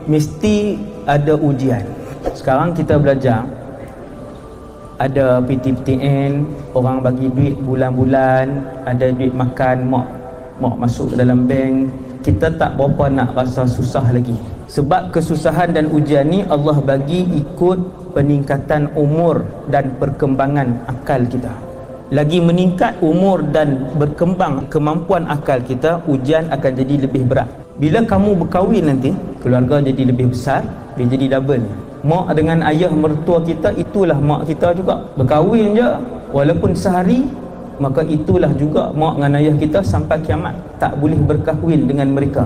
mesti ada ujian. Sekarang kita belajar, ada PTPTN, orang bagi duit bulan-bulan, ada duit makan, mak masuk ke dalam bank. Kita tak berapa nak rasa susah lagi. Sebab kesusahan dan ujian ni Allah bagi ikut peningkatan umur dan perkembangan akal kita. Lagi meningkat umur dan berkembang kemampuan akal kita, ujian akan jadi lebih berat. Bila kamu berkahwin nanti, keluarga jadi lebih besar, dia jadi double. Mak dengan ayah mertua kita, itulah mak kita juga. Berkahwin je, walaupun sehari, maka itulah juga mak dengan ayah kita sampai kiamat. Tak boleh berkahwin dengan mereka,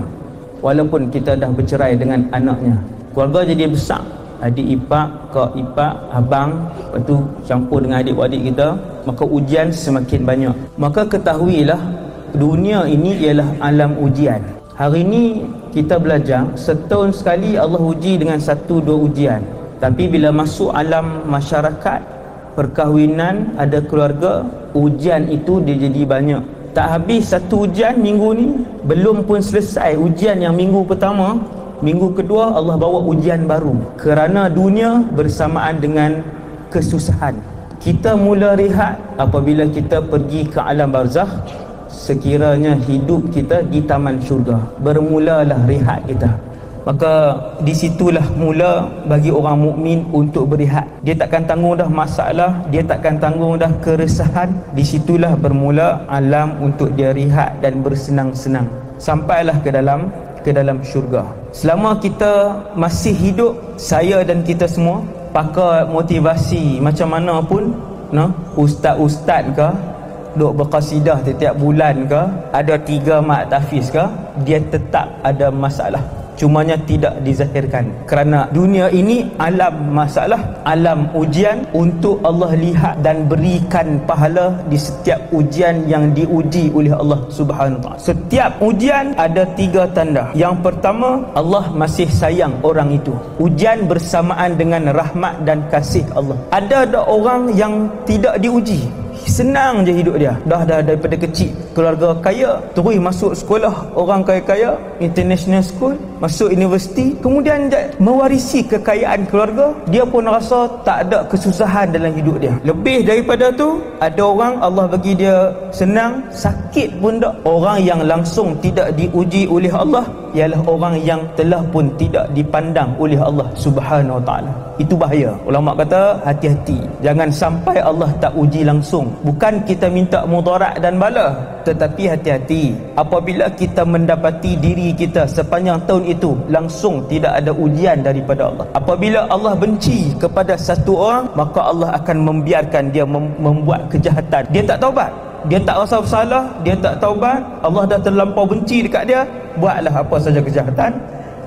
walaupun kita dah bercerai dengan anaknya. Keluarga jadi besar, adik ipar, kak ipar, abang, lepas tu campur dengan adik-adik kita, maka ujian semakin banyak. Maka ketahuilah, dunia ini ialah alam ujian. Hari ini kita belajar, setahun sekali Allah uji dengan 1-2 ujian. Tapi bila masuk alam masyarakat, perkahwinan, ada keluarga, ujian itu dia jadi banyak. Tak habis satu ujian minggu ni, belum pun selesai ujian yang minggu pertama, minggu kedua Allah bawa ujian baru. Kerana dunia bersamaan dengan kesusahan. Kita mula rehat apabila kita pergi ke alam barzakh. Sekiranya hidup kita di taman syurga, bermulalah rehat kita. Maka disitulah mula bagi orang mukmin untuk berehat. Dia takkan tanggung dah masalah, dia takkan tanggung dah keresahan. Disitulah bermula alam untuk dia rehat dan bersenang-senang. Sampailah ke dalam syurga. Selama kita masih hidup, saya dan kita semua pakai motivasi macam mana pun, ustaz-ustaz ke, duk berqasidah setiap bulan ke, ada 3 mat tahfiz ke, dia tetap ada masalah. Cumanya tidak dizahirkan. Kerana dunia ini alam masalah, alam ujian, untuk Allah lihat dan berikan pahala di setiap ujian yang diuji oleh Allah Subhanahu Wa Taala. Setiap ujian ada 3 tanda. Yang pertama, Allah masih sayang orang itu. Ujian bersamaan dengan rahmat dan kasih Allah. Ada orang yang tidak diuji, senang je hidup dia. Dah daripada kecil keluarga kaya, terus masuk sekolah orang kaya-kaya, international school, masuk universiti, kemudian dia mewarisi kekayaan keluarga, dia pun rasa tak ada kesusahan dalam hidup dia. Lebih daripada tu, ada orang Allah bagi dia senang, sakit pun tak. Orang yang langsung tidak diuji oleh Allah ialah orang yang telah pun tidak dipandang oleh Allah Subhanahu Wa Taala. Itu bahaya. Ulama kata hati-hati, jangan sampai Allah tak uji langsung. Bukan kita minta mudarat dan bala, tetapi hati-hati apabila kita mendapati diri kita sepanjang tahun itu langsung tidak ada ujian daripada Allah. Apabila Allah benci kepada satu orang, maka Allah akan membiarkan dia membuat kejahatan. Dia tak taubat, dia tak rasa bersalah, dia tak taubat, Allah dah terlampau benci dekat dia, buatlah apa saja kejahatan,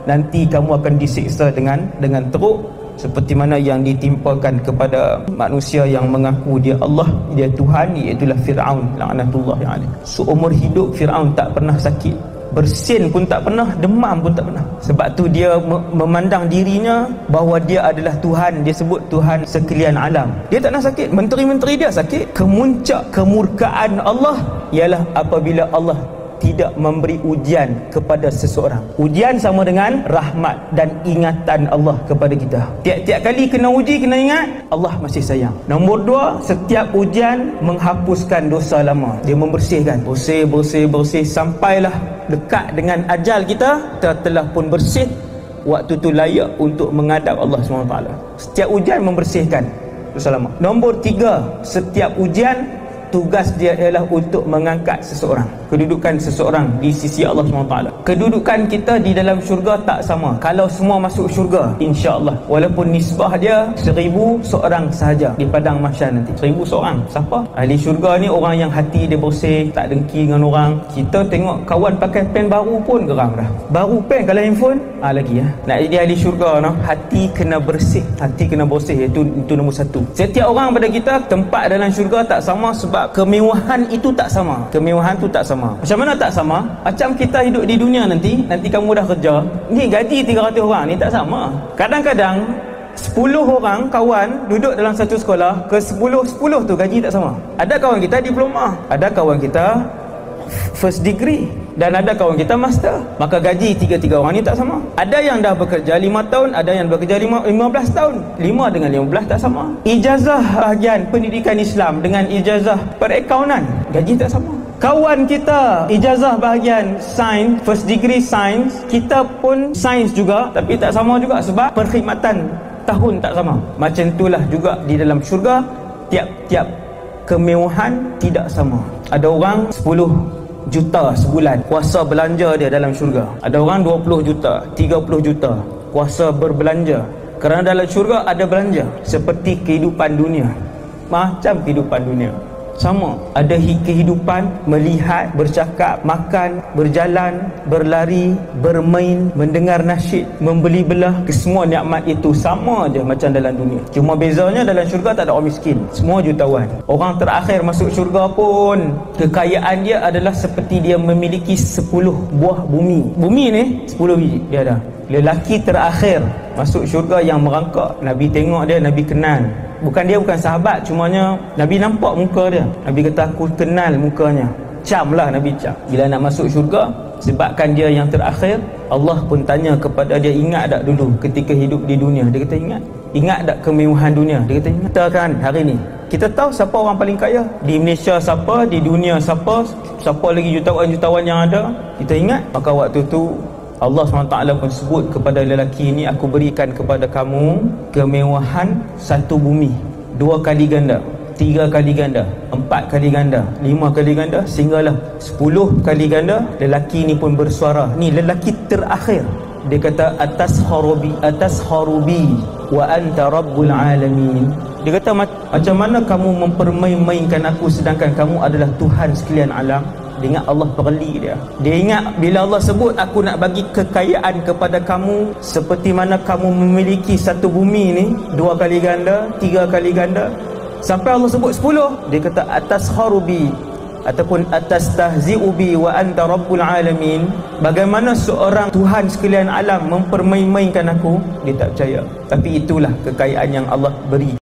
nanti kamu akan disiksa dengan teruk, seperti mana yang ditimpakan kepada manusia yang mengaku dia Allah, dia Tuhan, iaitulah Fir'aun laknatullahi alaih. Seumur hidup Fir'aun tak pernah sakit, bersin pun tak pernah, demam pun tak pernah. Sebab tu dia memandang dirinya bahawa dia adalah Tuhan. Dia sebut Tuhan sekalian alam. Dia tak nak sakit, menteri-menteri dia sakit. Kemuncak kemurkaan Allah ialah apabila Allah tidak memberi ujian kepada seseorang. Ujian sama dengan rahmat dan ingatan Allah kepada kita. Tiap-tiap kali kena uji, kena ingat Allah masih sayang. Nombor 2, setiap ujian menghapuskan dosa lama. Dia membersihkan, bersih sampailah dekat dengan ajal kita telah pun bersih. Waktu tu layak untuk menghadap Allah SWT. Setiap ujian membersihkan dosa lama. Nombor 3, setiap ujian tugas dia ialah untuk mengangkat seseorang, kedudukan seseorang di sisi Allah SWT. Kedudukan kita di dalam syurga tak sama. Kalau semua masuk syurga, insya-Allah, walaupun nisbah dia 1000 seorang sahaja di padang mahsyar nanti. 1000 seorang. Siapa? Ahli syurga ni orang yang hati dia bersih, tak dengki dengan orang. Kita tengok kawan pakai pen baru pun geram dah. Baru pen, kalau handphone lagi ya. Nak jadi ahli syurga, hati kena bersih. Hati kena bersih, itu nombor 1. Setiap orang pada kita tempat dalam syurga tak sama, sebab kemewahan itu tak sama. Kemewahan tu tak sama. Macam mana tak sama? Macam kita hidup di dunia nanti kamu dah kerja, ni gaji 300 orang ni tak sama. Kadang-kadang 10 orang kawan duduk dalam satu sekolah, ke 10 tu gaji tak sama. Ada kawan kita diploma, ada kawan kita first degree, Dan ada kawan kita master, maka gaji tiga-tiga orang ni tak sama. Ada yang dah bekerja 5 tahun, ada yang bekerja 15 tahun. 5 dengan 15 tak sama. Ijazah bahagian pendidikan Islam dengan ijazah perakaunan, gaji tak sama. Kawan kita ijazah bahagian sains, first degree sains, kita pun sains juga, tapi tak sama juga sebab perkhidmatan tahun tak sama. Macam itulah juga di dalam syurga, tiap-tiap kemewahan tidak sama. Ada orang 10 juta sebulan kuasa belanja dia dalam syurga. Ada orang 20 juta, 30 juta kuasa berbelanja. Kerana dalam syurga ada belanja seperti kehidupan dunia. Macam kehidupan dunia sama, ada kehidupan melihat, bercakap, makan, berjalan, berlari, bermain, mendengar nasyid, membeli belah, kesemua nikmat itu sama je macam dalam dunia. Cuma bezanya dalam syurga tak ada orang miskin, semua jutawan. Orang terakhir masuk syurga pun kekayaan dia adalah seperti dia memiliki 10 buah bumi. Bumi ni 10 biji dia ada. Lelaki terakhir masuk syurga yang merangkak, Nabi tengok dia, Nabi kenal. Dia bukan sahabat, cumanya Nabi nampak muka dia. Nabi kata aku kenal mukanya. Cam lah Nabi cam. Bila nak masuk syurga, sebabkan dia yang terakhir, Allah pun tanya kepada dia, ingat tak dulu ketika hidup di dunia? Dia kata ingat. Ingat tak kemewahan dunia? Dia kata ingat. Kita kan hari ni kita tahu siapa orang paling kaya di Malaysia, siapa di dunia, siapa lagi jutawan-jutawan yang ada, kita ingat. Maka waktu tu Allah SWT pun sebut kepada lelaki ini, aku berikan kepada kamu kemewahan 1 bumi, 2 kali ganda, 3 kali ganda, 4 kali ganda, 5 kali ganda, sehinggalah 10 kali ganda. Lelaki ini pun bersuara, ni lelaki terakhir, dia kata atas harubi wa anta rabbul alamin. Dia kata macam mana kamu mempermain-mainkan aku sedangkan kamu adalah Tuhan sekalian alam. Dia ingat Allah perli dia. Dia ingat bila Allah sebut aku nak bagi kekayaan kepada kamu seperti mana kamu memiliki 1 bumi ni, 2 kali ganda, 3 kali ganda, sampai Allah sebut 10. Dia kata atas harubi ataupun atas tahzi'ubi wa anta rabbul alamin. Bagaimana seorang Tuhan sekalian alam mempermain-mainkan aku? Dia tak percaya. Tapi itulah kekayaan yang Allah beri.